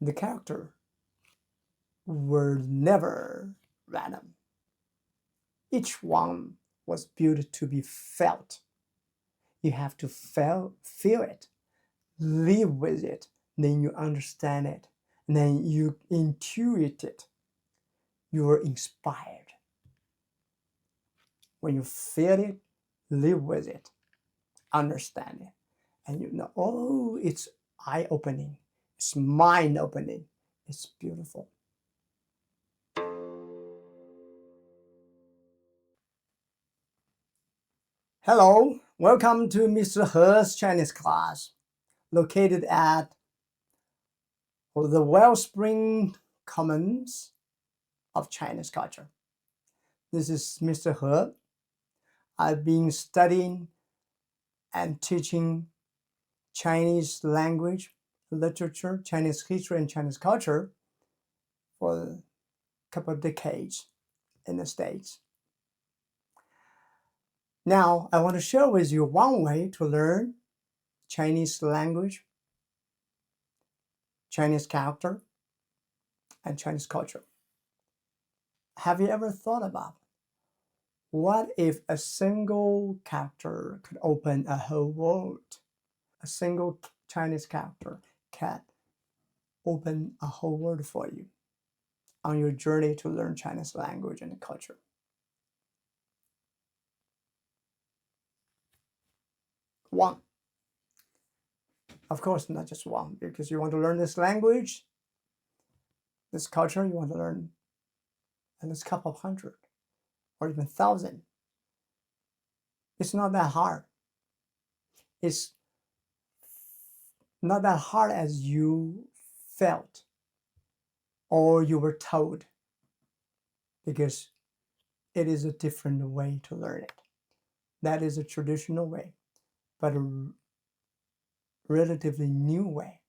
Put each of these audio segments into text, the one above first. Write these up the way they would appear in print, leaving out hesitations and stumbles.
The character were never random. Each one was built to be felt. You have to feel it, live with it, then you understand it, and then you intuit it. You are inspired. When you feel it, live with it, understand it, and you know, oh, it's eye-opening, it's mind-opening, it's beautiful. Hello, welcome to Mr. He's Chinese class, located at the Wellspring Commons of Chinese culture. This is Mr. He. I've been studying and teaching Chinese language, literature, Chinese history, and Chinese culture for a couple of decades in the States. Now, I want to share with you one way to learn Chinese language, Chinese character, and Chinese culture. Have you ever thought about what if a single character could open a whole world? A single Chinese character can open a whole world for you on your journey to learn Chinese language and culture. One. Of course, not just one, because you want to learn this language, this culture, you want to learn at least a couple of hundred or even 1,000. It's not that hard. It's not that hard as you felt or you were told, because it is a different way to learn it. That is a traditional way, but a relatively new way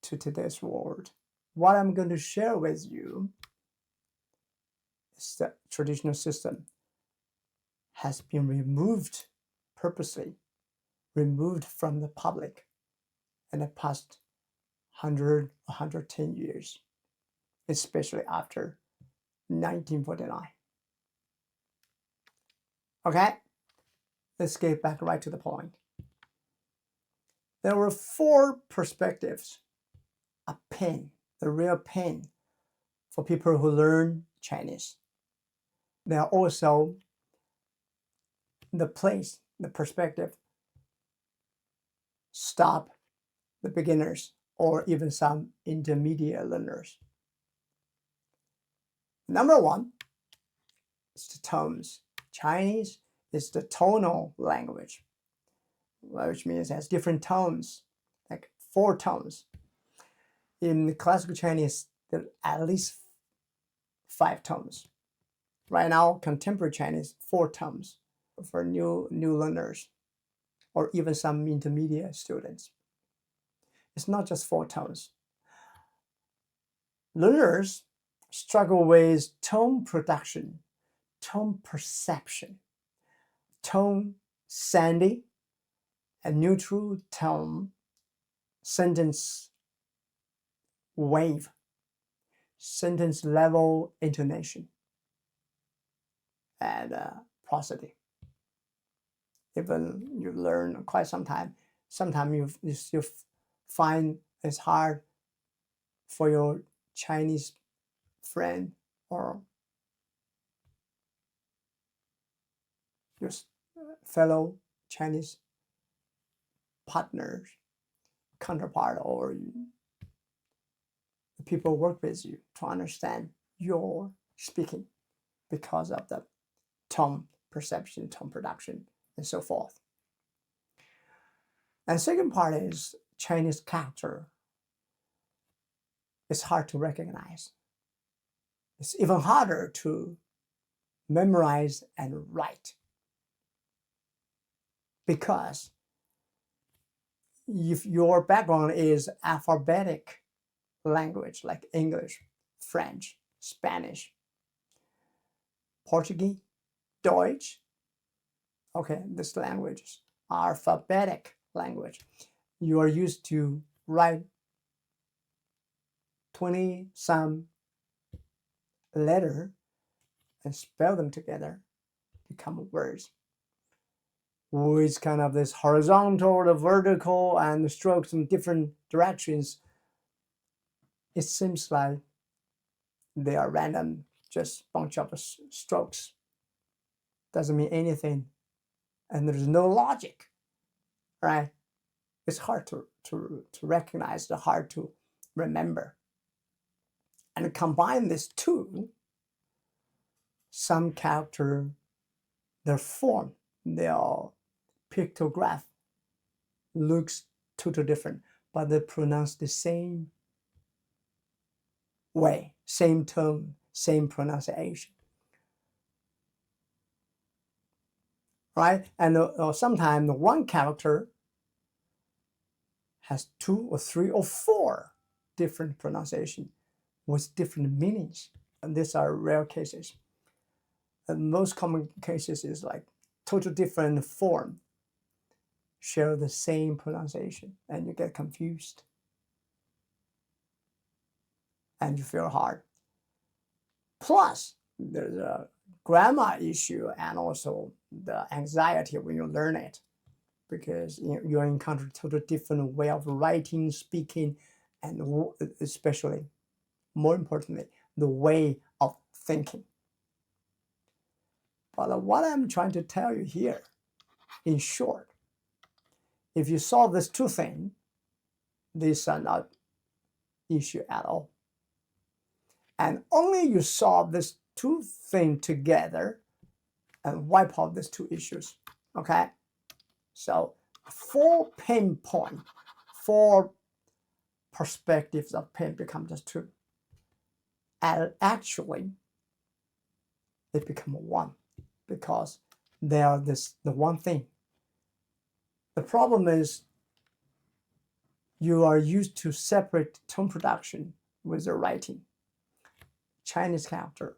to today's world. What I'm going to share with you is that traditional system has been removed, purposely removed from the public in the past 110 years, especially after 1949. Okay, let's get back right to the point. There were 4 perspectives, a pain, the real pain for people who learn Chinese. There are also the place, the perspective, stop the beginners or even some intermediate learners. Number 1 is the tones. Chinese is the tonal language, which means it has different tones, like 4 tones. In classical Chinese, there are at least 5 tones. Right now, contemporary Chinese, 4 tones for new learners or even some intermediate students. It's not just 4 tones. Learners struggle with tone production, tone perception, tone sandy and neutral tone, sentence wave, sentence level intonation, and prosody. Even you learn quite some time, sometimes you find it's hard for your Chinese friend or your fellow Chinese partners, counterpart, or the people work with you to understand your speaking because of the tone perception, tone production, and so forth. And the second part is Chinese character. It's hard to recognize. It's even harder to memorize and write, because if your background is alphabetic language like English, French, Spanish, Portuguese, Deutsch, okay, this language is alphabetic language. You are used to write 20 some letter and spell them together, become words with kind of this horizontal, the vertical, and the strokes in different directions. It seems like they are random, just bunch of strokes. Doesn't mean anything, and there's no logic, right? It's hard to recognize, it's hard to remember. And combine these two, some character, their form, their pictograph looks totally different, but they pronounce the same way, same tone, same pronunciation, right? And sometimes one character has 2 or 3 or 4 different pronunciation with different meanings. And these are rare cases. And most common cases is like total different form, share the same pronunciation, and you get confused. And you feel hard. Plus, there's a grammar issue and also the anxiety when you learn it, because you encounter total different way of writing, speaking, and especially, more importantly, the way of thinking. But what I'm trying to tell you here, in short, if you solve these two things, these are not issue at all. And only you solve these two things together and wipe out these two issues, okay? So 4 pain points, 4 perspectives of pain become just 2. And actually, it becomes 1 because they are the one thing. The problem is you are used to separate tone production with the writing. Chinese character,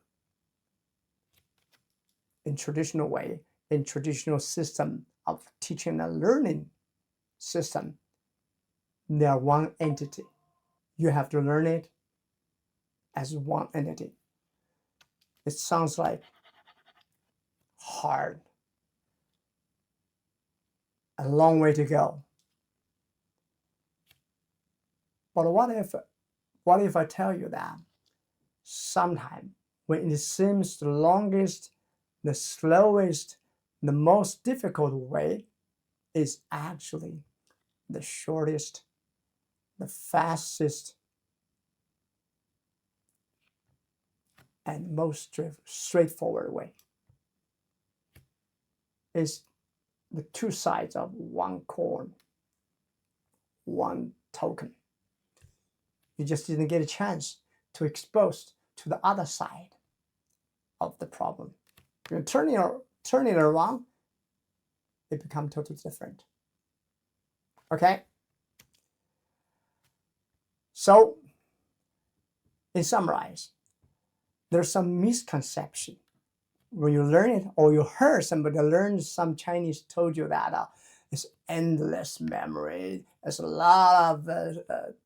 in traditional way, in traditional system of teaching and learning system, they are one entity. You have to learn it as one entity. It sounds like hard, a long way to go. But what if I tell you that sometime when it seems the longest, the slowest, the most difficult way is actually the shortest, the fastest, and most straightforward way. It's the 2 sides of one coin, one token. You just didn't get a chance to expose to the other side of the problem. You're turning it around, it becomes totally different. Okay? So, in summarize, there's some misconception when you learn it, or you heard somebody learn some Chinese told you that it's endless memory. There's a lot of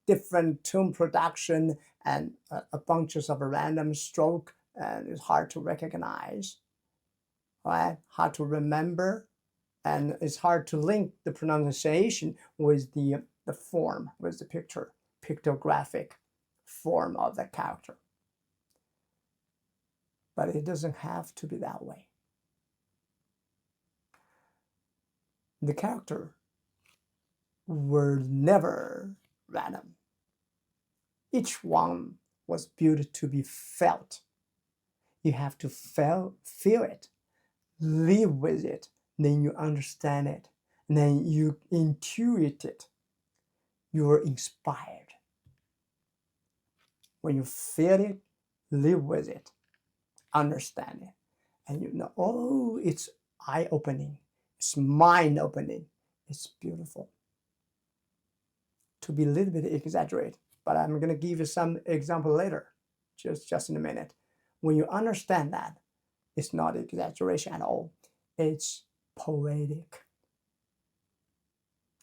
different tune production and a bunches of random stroke, and it's hard to recognize, right? Hard to remember, and it's hard to link the pronunciation with the form, with the pictographic form of the character. But it doesn't have to be that way. The character were never random. Each one was built to be felt. You have to feel it, live with it, then you understand it, and then you intuit it. You are inspired. When you feel it, live with it, understand it, and you know, oh, it's eye-opening, it's mind-opening, it's beautiful. To be a little bit exaggerate, but I'm going to give you some example later, just in a minute. When you understand that, it's not exaggeration at all. It's poetic.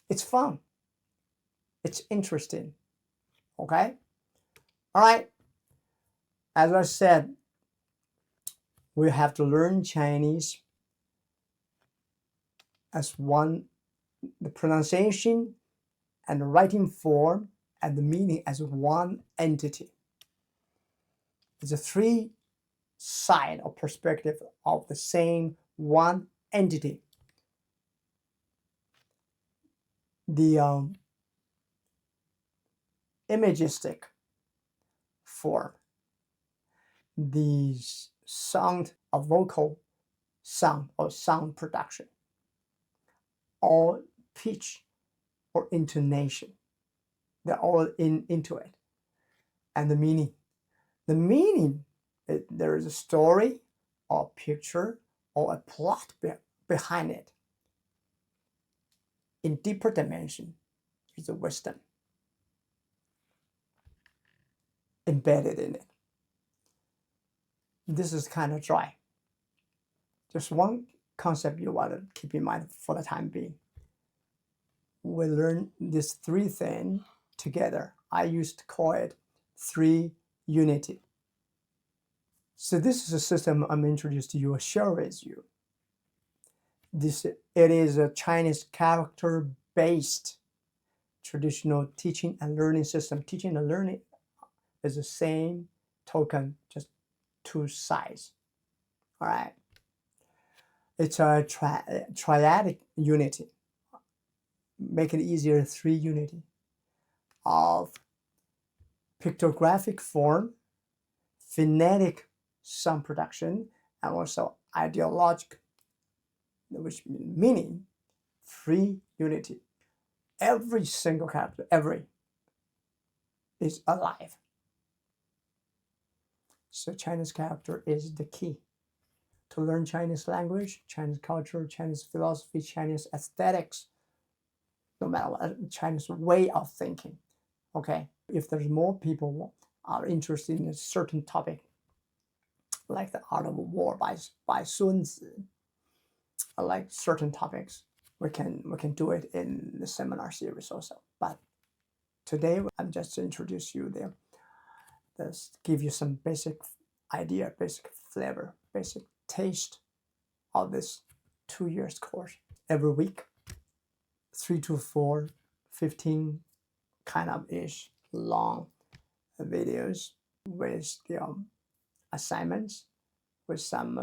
It's fun. It's interesting. Okay? All right. As I said, we have to learn Chinese as one, the pronunciation and the writing form and the meaning as one entity. It's a three side or perspective of the same one entity. The imagistic form, the sound of vocal sound or sound production, or pitch or intonation, they're all into it. And the meaning. The meaning, there is a story or picture or a plot behind it. In deeper dimension is a wisdom embedded in it. This is kind of dry. Just one concept you want to keep in mind for the time being. We learn these three things together. I used to call it three unity. So this is a system I'm introduced to you, or share with you. It is a Chinese character-based traditional teaching and learning system. Teaching and learning is the same token, just two sides. All right. It's a triadic unity. Make it easier, three unity of pictographic form, phonetic sound production, and also ideological, which meaning three unity. Every single character, every, is alive. So Chinese character is the key to learn Chinese language, Chinese culture, Chinese philosophy, Chinese aesthetics, no matter what, Chinese way of thinking. Okay, if there's more people are interested in a certain topic, like the art of war by Sun Tzu, like certain topics, we can do it in the seminar series also. But today I'm just introduce you there, just give you some basic idea, basic flavor, basic taste of this 2 years course. Every week, 3 to 4, 15 kind of ish long videos with the assignments, with some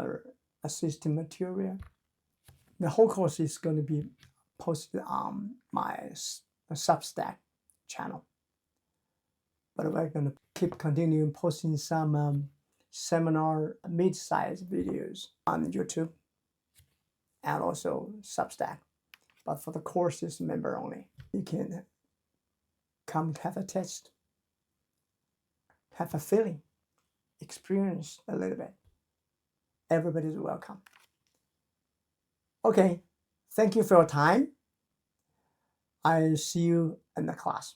assisting material. The whole course is going to be posted on my Substack channel. But we're going to keep continuing posting some seminar mid-size videos on YouTube and also Substack. But for the course, it's member only. You can come have a test, have a feeling, experience a little bit. Everybody's welcome. Okay, thank you for your time. I'll see you in the class.